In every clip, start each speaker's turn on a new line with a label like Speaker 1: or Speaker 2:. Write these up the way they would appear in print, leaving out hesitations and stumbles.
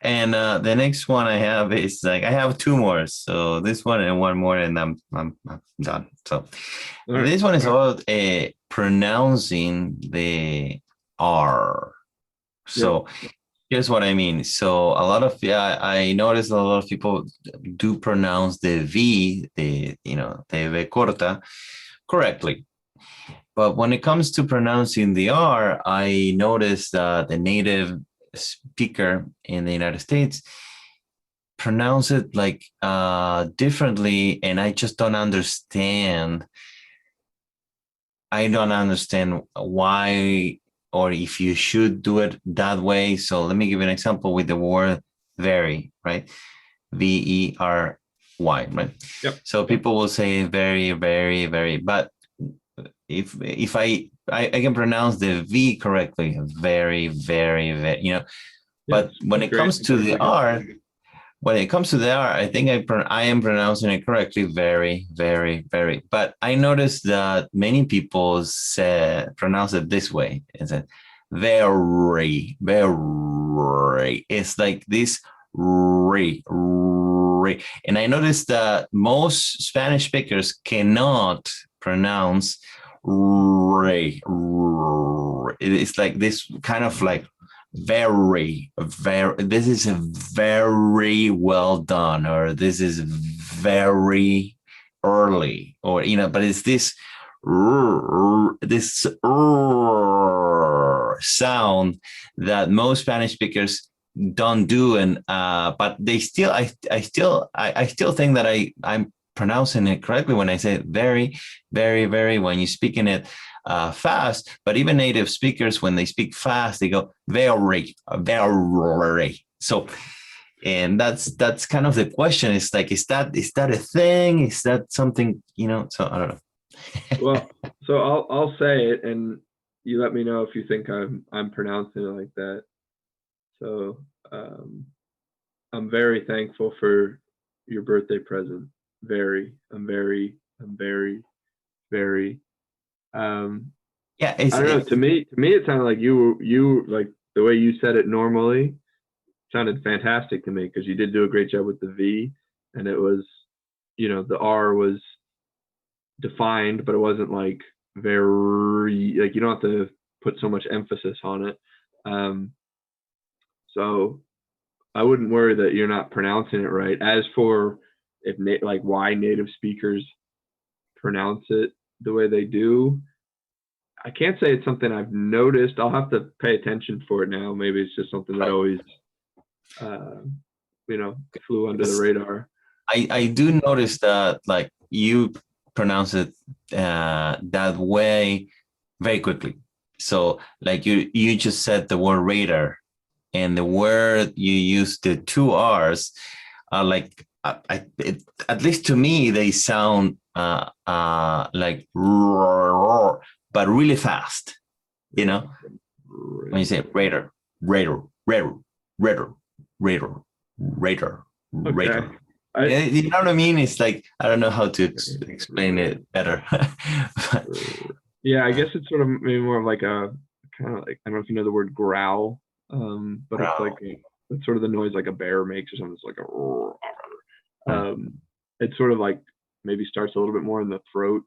Speaker 1: And the next one I have is like I have two more. So this one and one more, and I'm done. So
Speaker 2: All right.
Speaker 1: this one is about pronouncing the R.
Speaker 2: Yep.
Speaker 1: So here's what I mean. So a lot of I noticed a lot of people do pronounce the V, the the V corta, correctly. But when it comes to pronouncing the R, I noticed that the native speaker in the United States pronounce it like differently, and I just don't understand. I don't understand why or if you should do it that way. So let me give you an example with the word very, right? Very, right?
Speaker 2: Yep.
Speaker 1: So people will say very, very, very, but if I can pronounce the V correctly, very, very, very,
Speaker 2: Yeah,
Speaker 1: but when
Speaker 2: it's
Speaker 1: it
Speaker 2: great.
Speaker 1: comes to the R, I think I am pronouncing it correctly, very, very, very. But I noticed that many people pronounce it this way. It's a very, very. It's like this re. And I noticed that most Spanish speakers cannot pronounce re. It's like this kind of like very, very, this is a very well done, or this is very early, or but it's this sound that most Spanish speakers don't do, and but they still I still think that I'm pronouncing it correctly when I say very, very, very, when you speak in it fast. But even native speakers, when they speak fast, they go very, very. So, and that's kind of the question. It's like, is that a thing? Is that something, So I don't know.
Speaker 2: Well, so I'll say it, and you let me know if you think I'm pronouncing it like that. So I'm very thankful for your birthday present. Very. I'm very, very.
Speaker 1: Yeah,
Speaker 2: I don't know. To me, it sounded like you like the way you said it normally sounded fantastic to me, because you did do a great job with the V, and it was, the R was defined, but it wasn't like very, like, you don't have to put so much emphasis on it. So I wouldn't worry that you're not pronouncing it right. As for like why native speakers pronounce it the way they do, I can't say it's something I've noticed. I'll have to pay attention for it now. Maybe it's just something that always, flew under the radar.
Speaker 1: I do notice that, like, you pronounce it that way very quickly. So like you just said the word radar, and the word you use, the two R's, are like at least to me they sound like but really fast. When you say radar, radar, radar, radar, radar, radar, radar.
Speaker 2: Okay.
Speaker 1: You know what I mean? It's like, I don't know how to explain it better.
Speaker 2: Yeah, I guess it's sort of maybe more of like a kind of like, I don't know if you know the word growl, but it's like it's sort of the noise like a bear makes or something. It's like it's sort of like maybe starts a little bit more in the throat,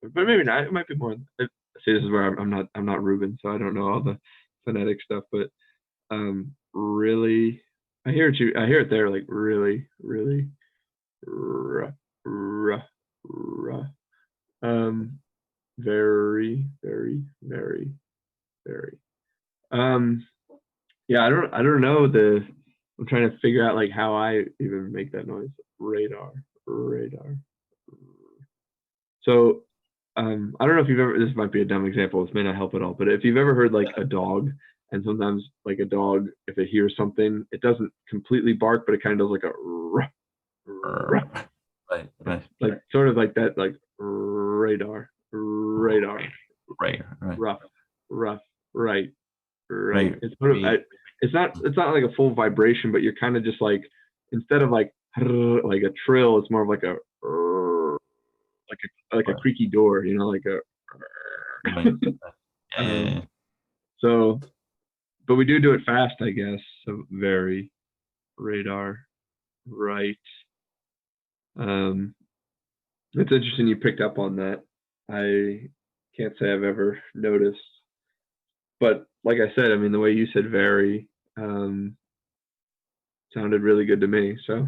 Speaker 2: but maybe not. It might be more. See, this is where I'm not Ruben, so I don't know all the phonetic stuff, but really, I hear it there, like really, really, very, very, very, very. Yeah, I don't know I'm trying to figure out like how I even make that noise. Radar, radar. So, I don't know if you've ever. This might be a dumb example. This may not help at all. But if you've ever heard like a dog, and sometimes like a dog, if it hears something, it doesn't completely bark, but it kind of does like a
Speaker 1: right.
Speaker 2: Like sort of like that, like radar,
Speaker 1: Right.
Speaker 2: rough, right.
Speaker 1: Right.
Speaker 2: It's sort of it's not like a full vibration, but you're kind of just like, instead of like a trill, it's more of like a a creaky door, like a.
Speaker 1: Yeah.
Speaker 2: So, but we do it fast, I guess. So very, radar, right. It's interesting you picked up on that. I can't say I've ever noticed, but like I said, I mean, the way you said very sounded really good to me. So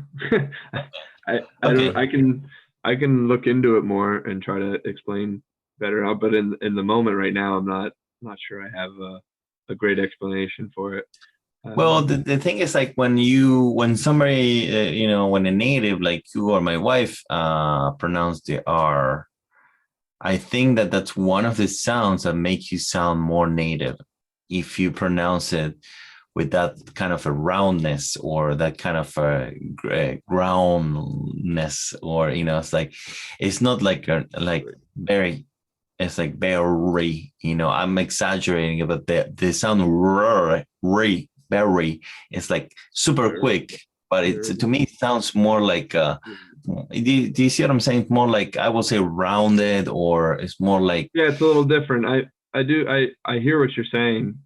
Speaker 2: I don't, I can look into it more and try to explain better out, but in the moment right now, I'm not sure I have a great explanation for it.
Speaker 1: Well, the thing is, like, when somebody, when a native like you or my wife pronounce the R, I think that's one of the sounds that make you sound more native if you pronounce it with that kind of a roundness or that kind of a groundness, or it's like, it's not like very, it's like very, I'm exaggerating it, but the sound very, it's like super quick, but to me it sounds more like do you see what I'm saying? More like, I will say, rounded, or it's more like,
Speaker 2: yeah, it's a little different. I hear what you're saying.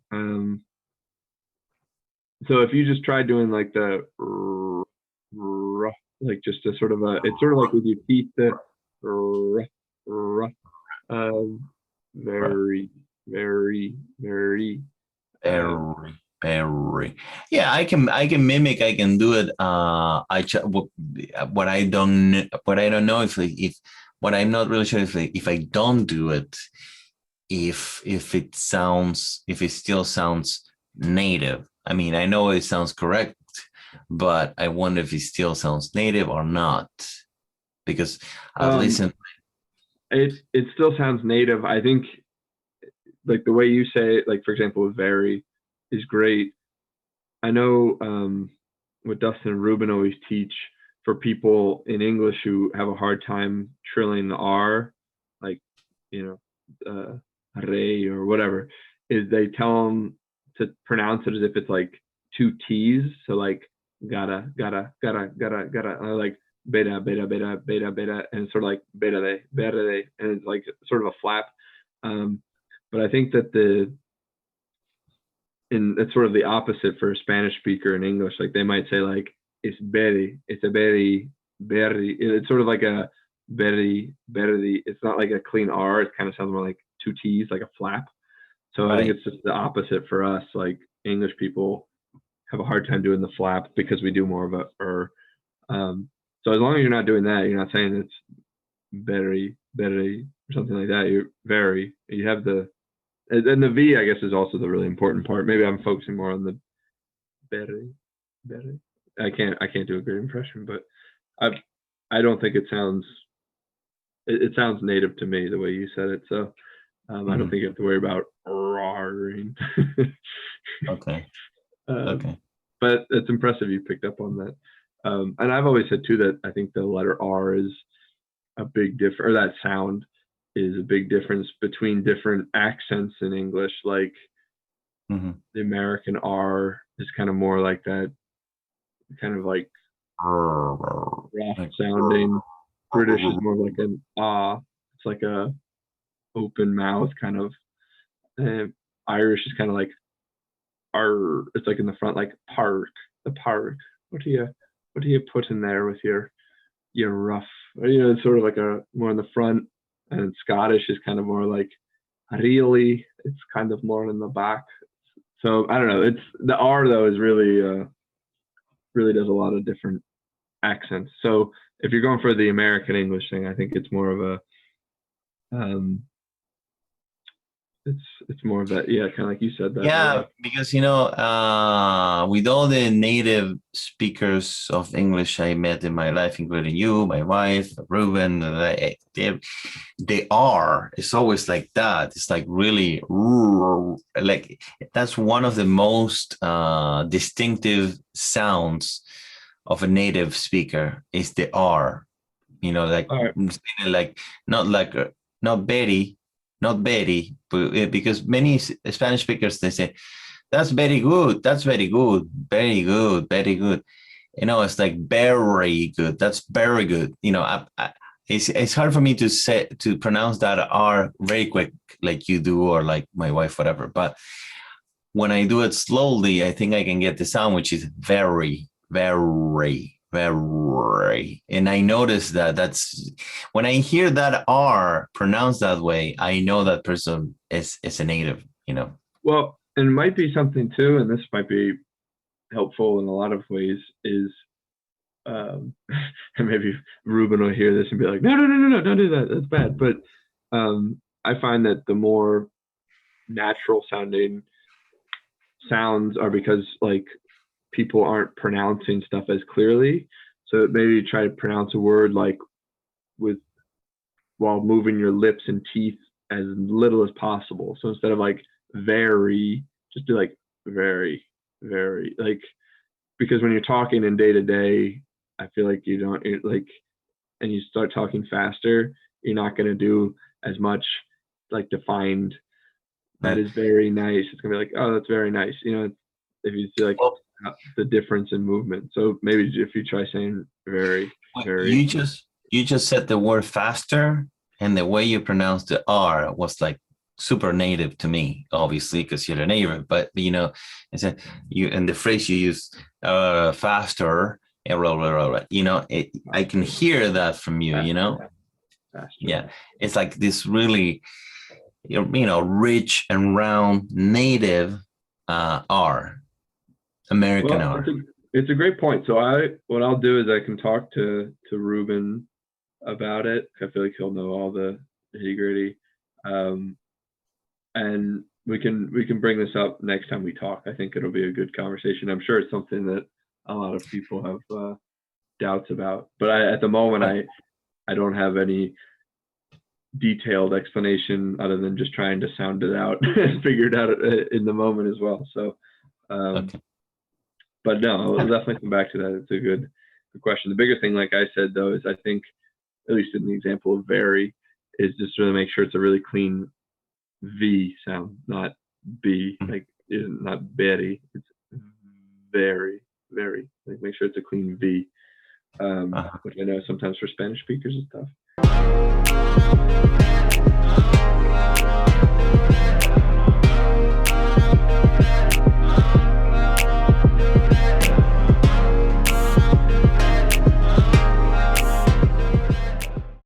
Speaker 2: So if you just try doing like the like just a sort of it's sort of like with your teeth, the very, very, very,
Speaker 1: very. Yeah, I can mimic. I can do it. What I don't know, if what I'm not really sure, if I don't do it, if it still sounds native. I mean, I know it sounds correct, but I wonder if it still sounds native or not, because I've listened.
Speaker 2: It still sounds native. I think, like the way you say it, like for example, very is great. I know what Dustin and Ruben always teach for people in English who have a hard time trilling the R, like, re or whatever, is they tell them to pronounce it as if it's like two T's. So like gotta, like beta, beta, beta, beta, beta, and it's sort of like beta de, and it's like sort of a flap. But I think that it's sort of the opposite for a Spanish speaker in English. Like they might say like it's a very, it's sort of like a very. It's not like a clean R. It kind of sounds more like two T's, like a flap. So right. I think it's just the opposite for us. Like English people have a hard time doing the flap because we do more of a so as long as you're not doing that, you're not saying it's very, or something like that. You have and the V, I guess, is also the really important part. Maybe I'm focusing more on the very. I can't do a great impression, but I don't think it sounds native to me the way you said it. So I don't think you have to worry about roaring.
Speaker 1: Okay.
Speaker 2: But it's impressive you picked up on that. And I've always said too that I think the letter R is a big difference, or that sound is a big difference between different accents in English. Like the American R is kind of more like that, kind of like rough sounding. British is more like an ah. It's like a open mouth kind of. Irish is kind of like R. It's like in the front, like park. The park. What do you put in there with your rough? It's sort of like a more in the front. And Scottish is kind of more like really. It's kind of more in the back. So I don't know. It's the R though is really does a lot of different accents. So if you're going for the American English thing, I think it's more of a it's more of that, kind of like you said that.
Speaker 1: Yeah, because with all the native speakers of English I met in my life, including you, my wife, Ruben, they are. It's always like that. It's like really like that's one of the most distinctive sounds of a native speaker is the R. Like like not Betty, but because many Spanish speakers, they say, that's very good, very good. It's like very good, that's very good. It's hard for me to pronounce that R very quick like you do, or like my wife, whatever. But when I do it slowly, I think I can get the sound, which is very, very, very. And I noticed that that's when I hear that R pronounced that way, I know that person is a native, you know.
Speaker 2: Well, and it might be something too, and this might be helpful in a lot of ways, is and maybe Ruben will hear this and be like, no, don't do that. That's bad. But I find that the more natural sounding sounds are because like people aren't pronouncing stuff as clearly. So maybe try to pronounce a word like with while moving your lips and teeth as little as possible. So instead of like very, just do like very, very, like, because when you're talking in day to day, I feel like you don't like, and you start talking faster, you're not going to do as much like defined. That is very nice. It's gonna be like, oh, that's very nice. You know, if you see like the difference in movement. So maybe if you try saying very, very.
Speaker 1: You just said the word faster, and the way you pronounce the R was like super native to me, obviously, because you're a native. But you know, it's a, you and the phrase you use, faster, blah, blah, blah, blah. You know, I can hear that from you.
Speaker 2: Faster,
Speaker 1: you know,
Speaker 2: faster.
Speaker 1: Yeah, it's like this really, you know, rich and round native R, American
Speaker 2: Well,
Speaker 1: R.
Speaker 2: it's a great point. So what I'll do is I can talk to Ruben about it. I feel like he'll know all the nitty gritty, and we can bring this up next time we talk. I think it'll be a good conversation. I'm sure it's something that a lot of people have doubts about, but at the moment I don't have any detailed explanation other than just trying to sound it out and figure it out in the moment as well. So,
Speaker 1: Okay.
Speaker 2: but no, I'll definitely come back to that. It's a good question. The bigger thing, like I said, though, is I think, at least in the example of very, is just really make sure it's a really clean V sound, not B, like not very. It's very, very. Like make sure it's a clean V, which I know sometimes for Spanish speakers is tough.